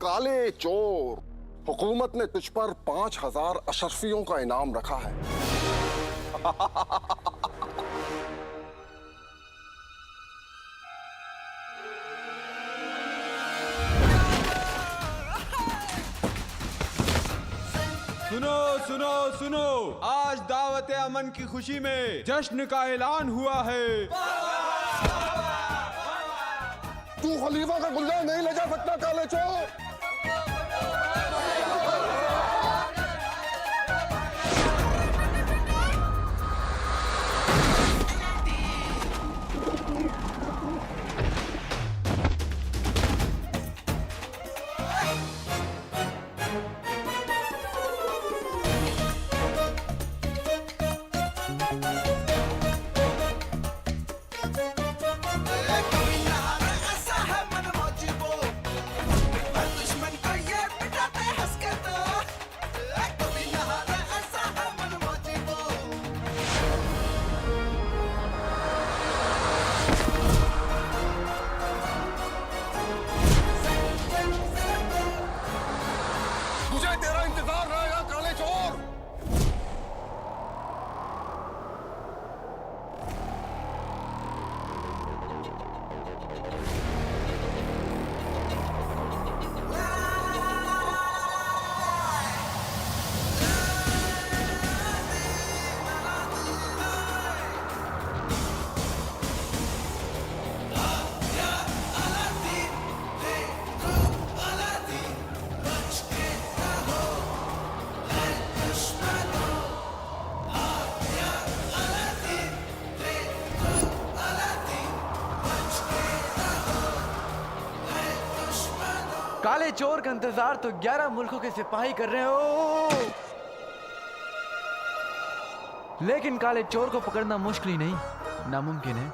काले चोर, हुकूमत ने तुझ पर 5000 अशरफियों का इनाम रखा है। सुनो सुनो सुनो, आज दावत अमन की खुशी में जश्न का ऐलान हुआ है। तू खलीफा का गुलजार नहीं ले जा सकता काले चोर। काले चोर का इंतजार तो 11 मुल्कों के सिपाही कर रहे हो, लेकिन काले चोर को पकड़ना मुश्किल ही नहीं, नामुमकिन है।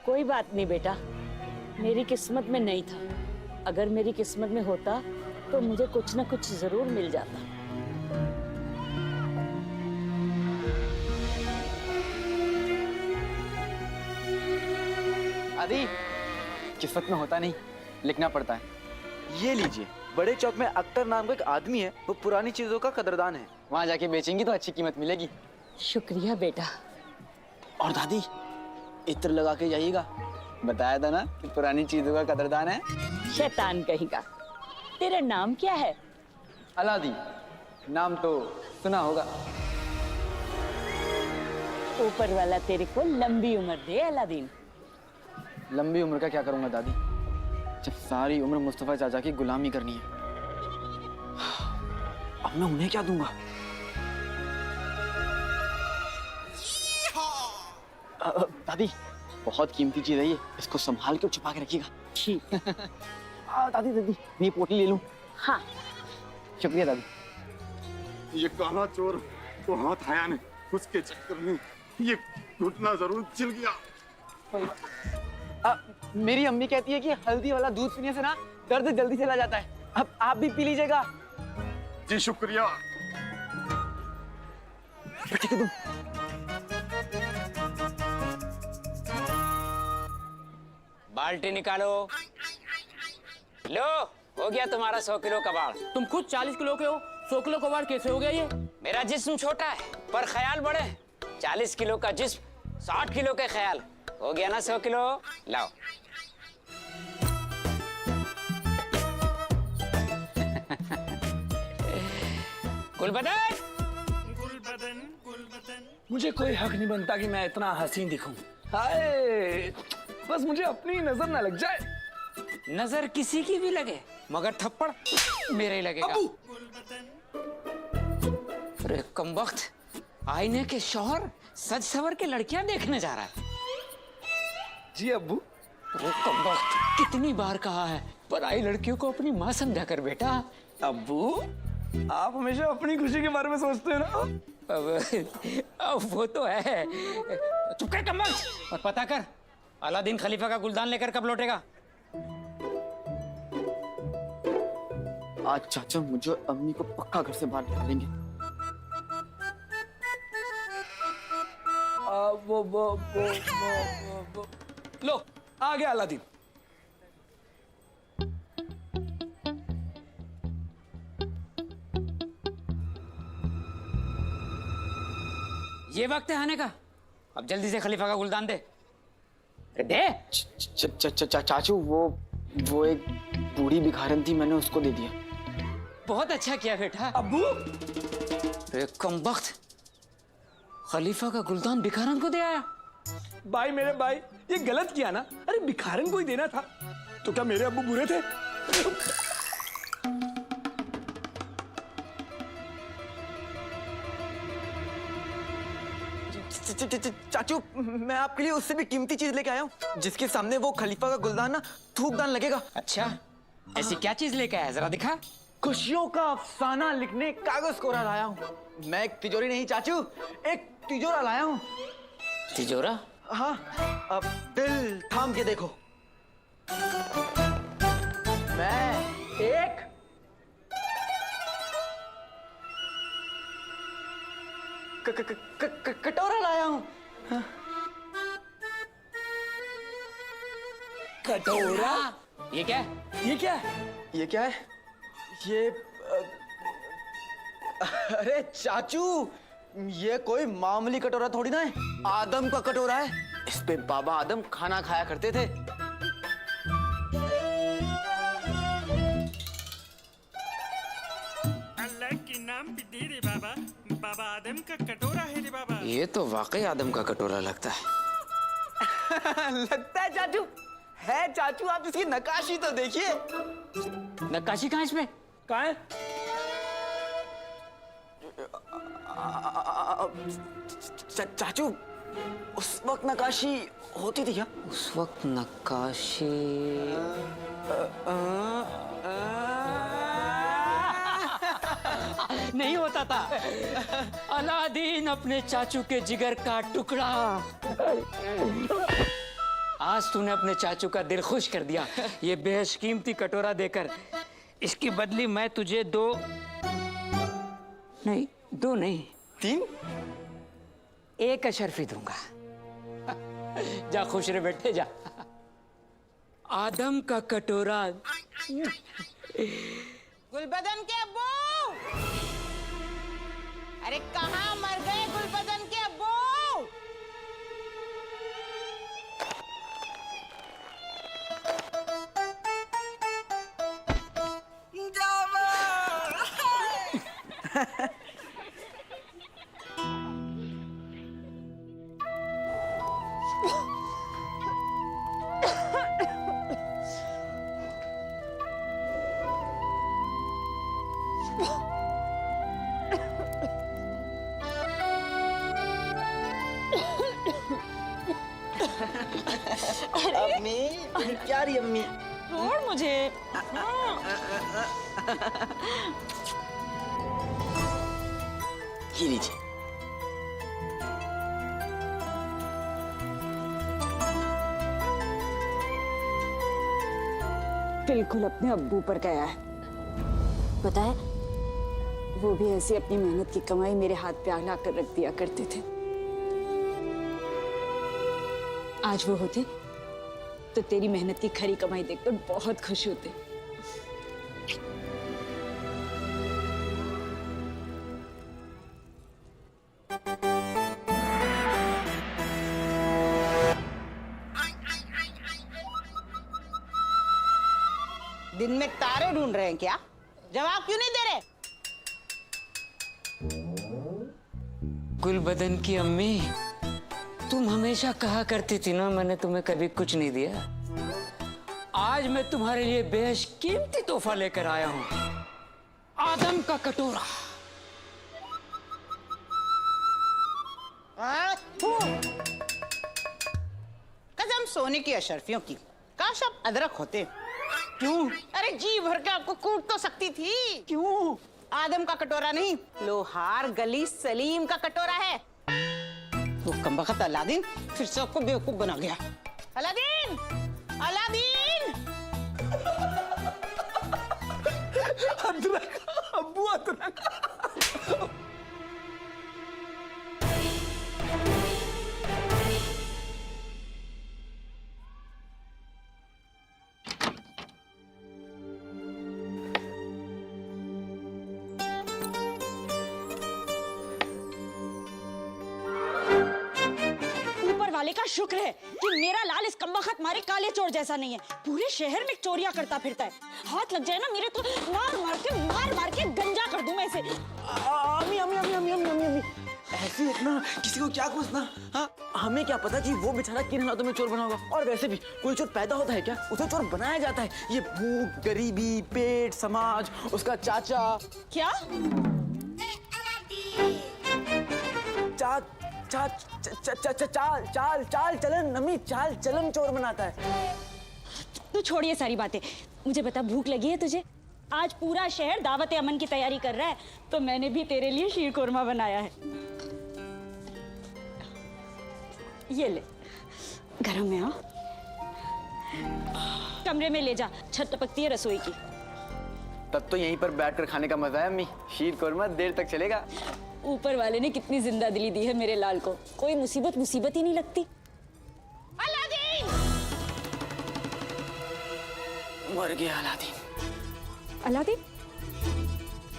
कोई बात नहीं बेटा, मेरी किस्मत में नहीं था। अगर मेरी किस्मत में होता तो मुझे कुछ ना कुछ जरूर मिल जाता। आदि, किस्मत में होता नहीं, लिखना पड़ता है। ये लीजिए, बड़े चौक में अख्तर नाम का एक आदमी है, वो पुरानी चीजों का कदरदान है। वहां जाके बेचेंगी तो अच्छी कीमत मिलेगी। शुक्रिया बेटा। और दादी, इत्र लगा के जाइएगा। बताया था ना कि पुरानी चीजों का कदरदान है। शैतान कहेगा। तेरा नाम क्या है? अलादीन। नाम तो सुना होगा। ऊपर वाला तेरे को लंबी उम्र दे अलादीन। लंबी उम्र का क्या करूंगा दादी, जब सारी उम्र मुस्तफा चाचा की गुलामी करनी है। अब मैं उन्हें क्या दूंगा? दादी बहुत कीमती चीज है ये, इसको संभाल के छुपा के रखिएगा। ठीक। दादी दादी मैं ये पोटली ले लूं? हाँ। शुक्रिया दादी। ये काला चोर को हाथ आया नहीं, उसके चक्कर में ये घुटना जरूर छिल गया। मेरी अम्मी कहती है कि हल्दी वाला दूध पीने से ना दर्द जल्दी चला जाता है। अब आप भी पी लीजिएगा। जी शुक्रिया। ठीक है तुम। बाल्टी निकालो। लो, हो गया तुम्हारा 100 किलो कबाड़। तुम खुद 40 किलो के हो, 100 किलो कबाड़ कैसे हो गया ये? मेरा जिस्म छोटा है पर ख्याल बड़े। 40 किलो का जिस्म, 60 किलो के ख्याल। हो गया ना 100 किलो? लाओ। गुलबदन। मुझे कोई हक नहीं बनता कि मैं इतना हसीन दिखूं। हाय, बस मुझे अपनी नजर ना लग जाए। नजर किसी की भी लगे मगर थप्पड़ मेरे ही लगेगा। अरे कमबख्त, आईने के शौहर सज सवर के लड़कियां देखने जा रहा है। जी अब्बू। अरे कमबख्त, कितनी बार कहा है पराई लड़कियों को अपनी माँ समझा कर बेटा। अब्बू, आप हमेशा अपनी खुशी के बारे में सोचते हो ना? अब वो तो है। चुप कर कमबख्त और पता कर अलादीन खलीफा का गुलदान लेकर कब लौटेगा। आज चाचा मुझे और अम्मी को पक्का घर से बाहर निकालेंगे। वो। लो, आ गया अलादीन। ये वक्त है आने का। अब जल्दी से खलीफा का गुलदान दे। दे। चाचू वो एक बूढ़ी भिखारन थी, मैंने उसको दे दिया। बहुत अच्छा किया बेटा। अब्बू, अरे कमबख्त, खलीफा का गुलदान भिखारन को दे आया। भाई मेरे भाई, ये गलत किया ना। अरे भिखारन को ही देना था। तो क्या मेरे अब्बू बुरे थे? चाचू, मैं आपके लिए उससे भी कीमती चीज लेके आया हूँ, जिसके सामने वो खलीफा का गुलदान ना थूकदान लगेगा। अच्छा, ऐसी क्या चीज लेके आया, जरा दिखा। खुशियों का अफसाना लिखने कागज कोरा लाया हूँ। मैं एक तिजोरी नहीं चाचू, एक तिजोरा लाया हूँ। तिजोरा? हाँ, अब दिल थाम के देखो। मैं एक कटोरा लाया हूँ। कटोरा? ये क्या है? ये क्या है? ये क्या है? ये अरे चाचू, ये कोई मामूली कटोरा थोड़ी ना है। आदम का कटोरा है। इस पे बाबा आदम खाना खाया करते थे। अल्लाह के नाम पे दे रे बाबा, बाबा आदम का कटोरा है रे बाबा। ये तो वाकई आदम का कटोरा लगता है। लगता है चाचू है। चाचू आप इसकी नक्काशी तो देखिए। नक्काशी कहाँ इसमें? कहाँ है? चाचू, उस वक्त नक्काशी होती थी क्या? उस वक्त नक्काशी नहीं होता था। अलादीन अपने चाचू के जिगर का टुकड़ा। आज तूने अपने चाचू का दिल खुश कर दिया ये बेशकीमती कटोरा देकर। इसकी बदली मैं तुझे दो नहीं 3 एक अशर्फी दूंगा। जा खुश रहे बेटे, जा। आदम का कटोरा। गुलबदन के अब्बू, अरे कहाँ मर गए गुलबदन के अब्बू? अम्मी, मेरी प्यारी अम्मी। छोड़ मुझे। ये लीजिए। बिल्कुल अपने अब्बू पर गया है। पता है, वो भी ऐसी अपनी मेहनत की कमाई मेरे हाथ पे आला कर रख दिया करते थे। आज वो होते तो तेरी मेहनत की खरी कमाई देखकर बहुत खुश होते। दिन में तारे ढूंढ रहे हैं क्या? जवाब क्यों नहीं दे रहे? गुलबदन की अम्मी, तुम हमेशा कहा करती थी ना मैंने तुम्हें कभी कुछ नहीं दिया। आज मैं तुम्हारे लिए बेहद कीमती तोहफा लेकर आया हूं, आदम का कटोरा। कसम सोने की अशर्फियों की, काश आप अदरक होते। क्यों? अरे जी भर के आपको कूट तो सकती थी। क्यों? आदम का कटोरा नहीं, लोहार गली सलीम का कटोरा है। वो कमबख्त अलादीन फिर से आपको बेवकूफ बना गया। Aladdin, Aladdin! अदरक, अब्बू अदरक। वाले का शुक्र है कि मेरा लाल इस कमबख्त मारे काले चोर जैसा नहीं है। पूरे शहर में चोरियां करता फिरता है। हाथ लग जाए ना मेरे तो मार मार के गंजा कर दूं मैं इसे। अम्मी अम्मी अम्मी अम्मी अम्मी अम्मी, ऐसे इतना किसी को क्या पूछना? हाँ, हमें क्या पता कि वो बेचारा किन हालातों में चोर बना होगा। और वैसे भी कोई चोर पैदा होता है क्या? उसे चोर बनाया जाता है। ये भूख, गरीबी, पेट, समाज, उसका चाचा। क्या? चाल चलन अम्मी, चाल चलन चोर बनाता है। तू छोड़िए सारी बातें, मुझे बता भूख लगी है तुझे? आज पूरा शहर दावत अमन की तैयारी कर रहा है, तो मैंने भी तेरे लिए शीर कोरमा बनाया है। ये ले, गरम में आओ। कमरे में ले जा, छत टपकती है रसोई की। तब तो यहीं पर बैठकर खाने का मजा है अम्मी। शीर कोरमा देर तक चलेगा। ऊपर वाले ने कितनी जिंदा दिली दी है मेरे लाल को, कोई मुसीबत ही नहीं लगती। अलादीन! मर गया अलादीन। अलादीन?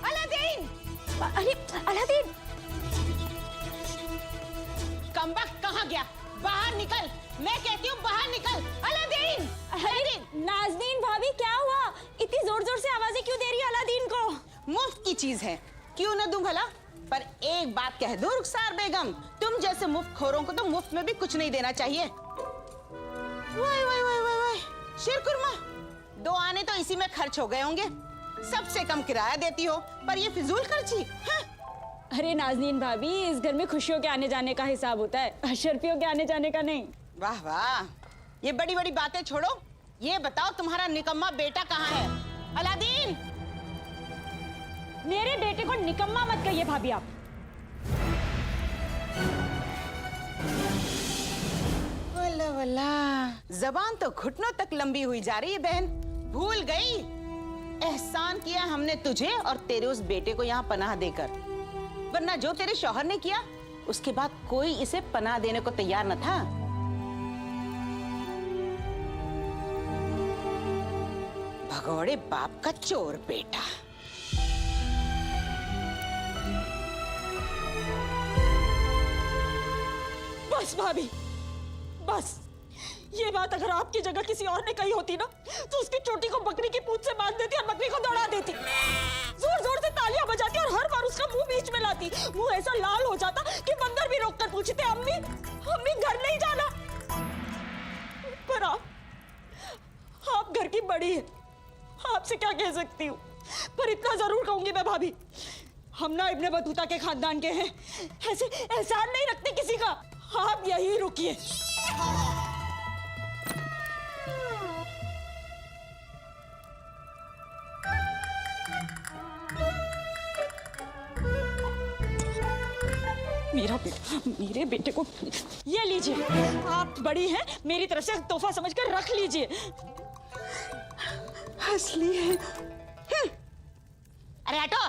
अलादीन! अरे अलादीन! कमबख्त कहाँ गया? बाहर निकल! मैं कहती हूँ बाहर निकल! अलादीन! अरे नाज़नीन भाभी, क्या हुआ? इतनी जोर जोर से आवाजें क्यों दे रही है अलादीन को? मुफ्त की चीज है, क्यों न दूं भला? पर एक बात कह दो रुखसार बेगम, तुम जैसे मुफ्त खोरों को तो मुफ्त में भी कुछ नहीं देना चाहिए। वाह वाह वाह वाह वाह, शीर कुरमा 2 आने तो इसी में खर्च हो गए होंगे। सबसे कम किराया देती हो, पर ये फिजूल खर्ची। हाँ? अरे नाज़नीन भाभी, इस घर में खुशियों के आने जाने का हिसाब होता है, अशर्फियों के आने जाने का नहीं। वाह वाह, ये बड़ी बड़ी बातें छोड़ो, ये बताओ तुम्हारा निकम्मा बेटा कहाँ है? अलादीन! मेरे बेटे को निकम्मा मत कहिए भाभी आप। वल्ला वल्ला, जबान तो घुटनों तक लंबी हुई जा रही है बहन। भूल गई एहसान किया हमने तुझे और तेरे उस बेटे को यहाँ पनाह देकर, वरना जो तेरे शौहर ने किया उसके बाद कोई इसे पनाह देने को तैयार न था। भगोड़े बाप का चोर बेटा। बस भाभी, बस, ये बात अगर आपकी जगह किसी और ने कही होती ना तो उसकी चोटी को बकरी की पूंछ से बांध देती और बकरी को दौड़ा देती, जोर जोर से तालियां बजाती और हर बार उसका मुंह बीच में लाती। मुंह ऐसा लाल हो जाता कि बंदर भी रोककर पूछते, अम्मी अम्मी घर नहीं जाना। पर आप घर की बड़ी है, आपसे क्या कह सकती हूँ, पर इतना जरूर कहूंगी मैं भाभी, हम ना इब्ने बतूता के खानदान के हैं, ऐसे एहसान नहीं रखते किसी का। आप यही रुकिए। मेरा बेटा, मेरे बेटे को ये लीजिए, आप बड़ी हैं, मेरी तरफ से तोहफा समझकर रख लीजिए। असली है। अरे हटो,